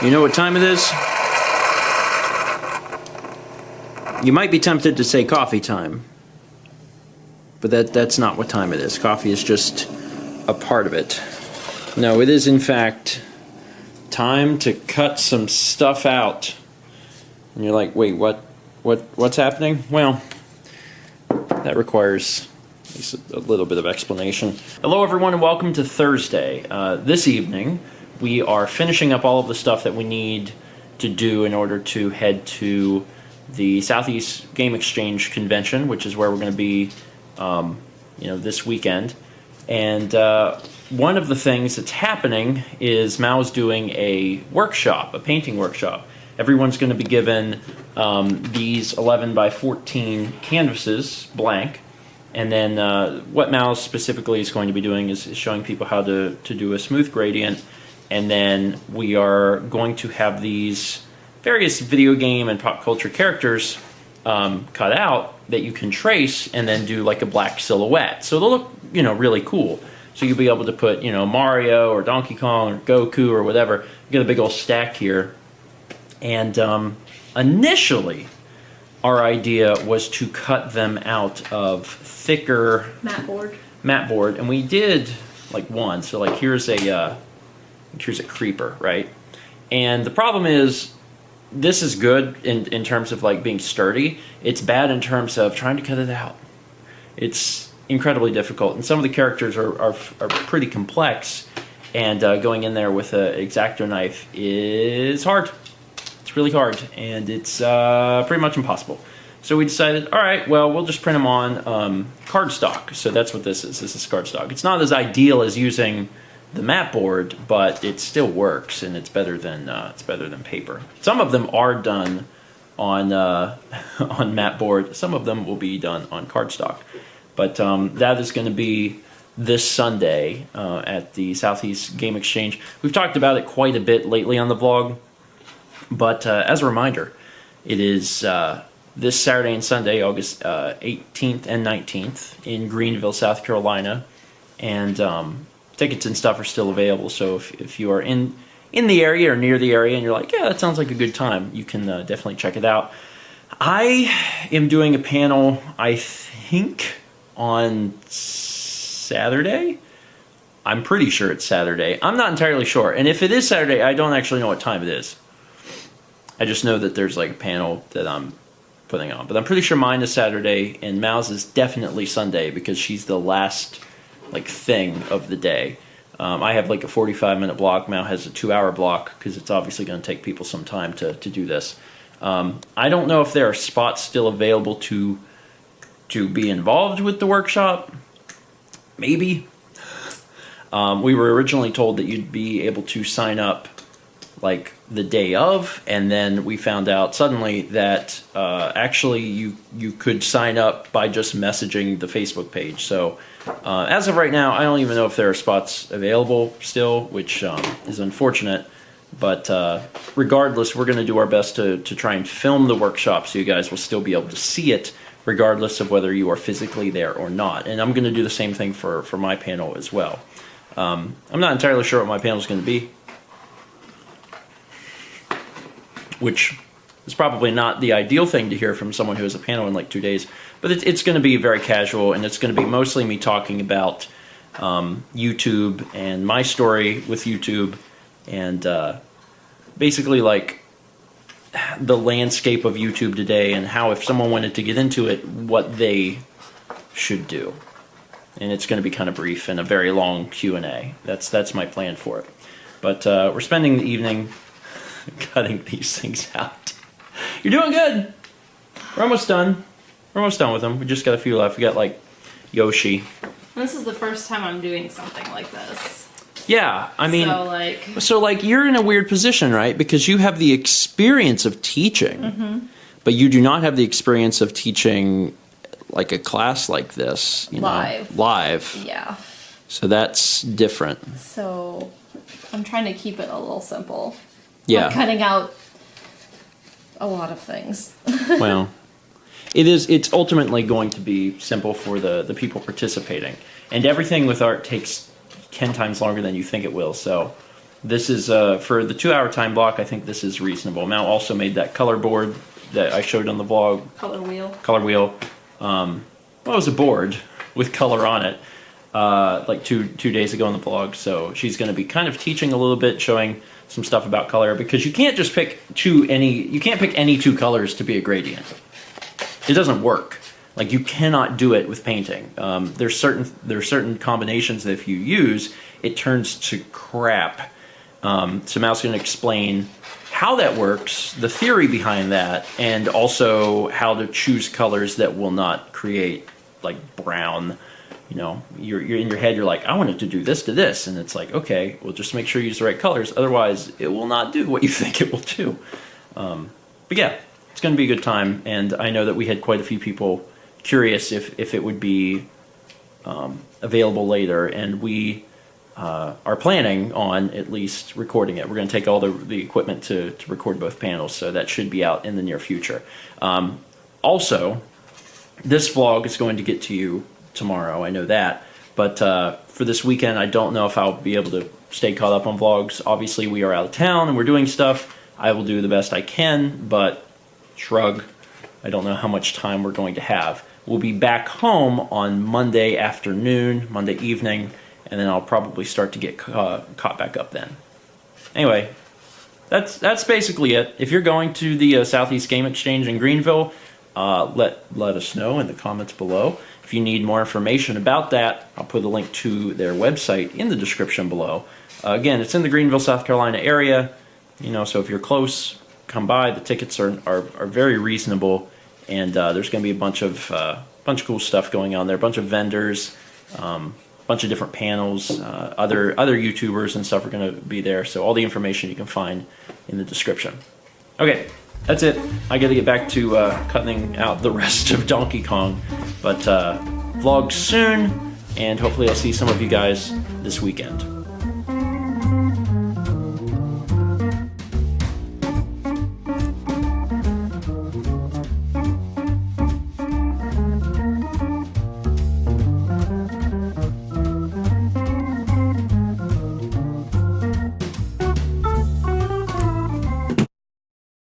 You know what time it is? You might be tempted to say coffee time, but that's not what time it is. Coffee is just a part of it. No, it is in fact time to cut some stuff out. And you're like, wait, what's happening? Well, that requires at least a little bit of explanation. Hello everyone and welcome to Thursday. This evening we are finishing up all of the stuff that we need to do in order to head to the Southeast Game Exchange Convention, which is where we're going to be this weekend. And one of the things that's happening is Mao's doing a workshop, a painting workshop. Everyone's going to be given these 11 by 14 canvases, blank, and then what Mao specifically is going to be doing is showing people how to do a smooth gradient, and then we are going to have these various video game and pop culture characters cut out that you can trace and then do like a black silhouette. So they'll look, really cool. So you'll be able to put, Mario or Donkey Kong or Goku or whatever. You get a big old stack here. And initially, our idea was to cut them out of thicker matte board, and we did like one. So like here's a creeper, right? And the problem is, this is good in terms of like being sturdy. It's bad in terms of trying to cut it out. It's incredibly difficult, and some of the characters are pretty complex. And going in there with an X-Acto knife is hard. It's really hard, and it's pretty much impossible. So we decided, all right, well, we'll just print them on cardstock. So that's what this is. This is cardstock. It's not as ideal as using the matte board, but it still works, and it's better than paper. Some of them are done on on matte board. Some of them will be done on cardstock. But that is going to be this Sunday at the Southeast Game Exchange. We've talked about it quite a bit lately on the vlog, but as a reminder, it is this Saturday and Sunday, August 18th and 19th in Greenville, South Carolina, and tickets and stuff are still available. So if you are in the area or near the area and you're like, yeah, that sounds like a good time, you can definitely check it out. I am doing a panel, I think, on Saturday. I'm pretty sure it's Saturday. I'm not entirely sure. And if it is Saturday, I don't actually know what time it is. I just know that there's like a panel that I'm putting on. But I'm pretty sure mine is Saturday, and Mao's is definitely Sunday because she's the last thing of the day. I have like a 45-minute block. Mao has a 2-hour block because it's obviously going to take people some time to do this. I don't know if there are spots still available to be involved with the workshop. Maybe. We were originally told that you'd be able to sign up like the day of, and then we found out suddenly that actually you could sign up by just messaging the Facebook page. So as of right now, I don't even know if there are spots available still, which is unfortunate. But regardless, we're going to do our best to try and film the workshop so you guys will still be able to see it, regardless of whether you are physically there or not. And I'm going to do the same thing for my panel as well. I'm not entirely sure what my panel is going to be, which is probably not the ideal thing to hear from someone who has a panel in like 2 days. But it's going to be very casual, and it's going to be mostly me talking about YouTube and my story with YouTube, and basically like the landscape of YouTube today, and how if someone wanted to get into it, what they should do. And it's going to be kind of brief and a very long Q&A. That's my plan for it. But we're spending the evening cutting these things out. You're doing good. We're almost done. We're almost done with them. We just got a few left. We got like Yoshi. This is the first time I'm doing something like this. Yeah, I mean, so like you're in a weird position, right? Because you have the experience of teaching, but you do not have the experience of teaching like a class like this, live. Yeah. So that's different. So I'm trying to keep it a little simple. Yeah. I'm cutting out a lot of things. Well, it's ultimately going to be simple for the people participating. And everything with art takes 10 times longer than you think it will. So This is for the 2-hour time block. I think this is reasonable. Mal also made that color board that I showed on the vlog. Color wheel. Color wheel. Well, it was a board with color on it. Like two days ago in the vlog. So she's going to be kind of teaching a little bit, showing some stuff about color, because you can't just pick you can't pick any two colors to be a gradient. It doesn't work. Like, you cannot do it with painting. There's certain combinations that if you use, it turns to crap. So Mal's going to explain how that works, the theory behind that, and also how to choose colors that will not create like brown. You know, you're in your head, you're like, I want it to do this to this, and it's like, okay, well, just make sure you use the right colors, otherwise it will not do what you think it will do. But yeah, it's going to be a good time, and I know that we had quite a few people curious if it would be available later, and we are planning on at least recording it. We're going to take all the equipment to record both panels, so that should be out in the near future. Also, this vlog is going to get to you tomorrow, I know that, but for this weekend I don't know if I'll be able to stay caught up on vlogs. Obviously we are out of town and we're doing stuff. I will do the best I can, but shrug, I don't know how much time we're going to have. We'll be back home on Monday afternoon, Monday evening, and then I'll probably start to get caught back up then. Anyway, that's basically it. If you're going to the Southeast Game Exchange in Greenville, let us know in the comments below. If you need more information about that, I'll put a link to their website in the description below. Again, it's in the Greenville, South Carolina area. You know, so if you're close, come by. The tickets are very reasonable, and there's going to be a bunch of cool stuff going on there. A bunch of vendors, a bunch of different panels, other YouTubers and stuff are going to be there. So all the information you can find in the description. Okay. That's it. I got to get back to cutting out the rest of Donkey Kong. But vlog soon, and hopefully I'll see some of you guys this weekend.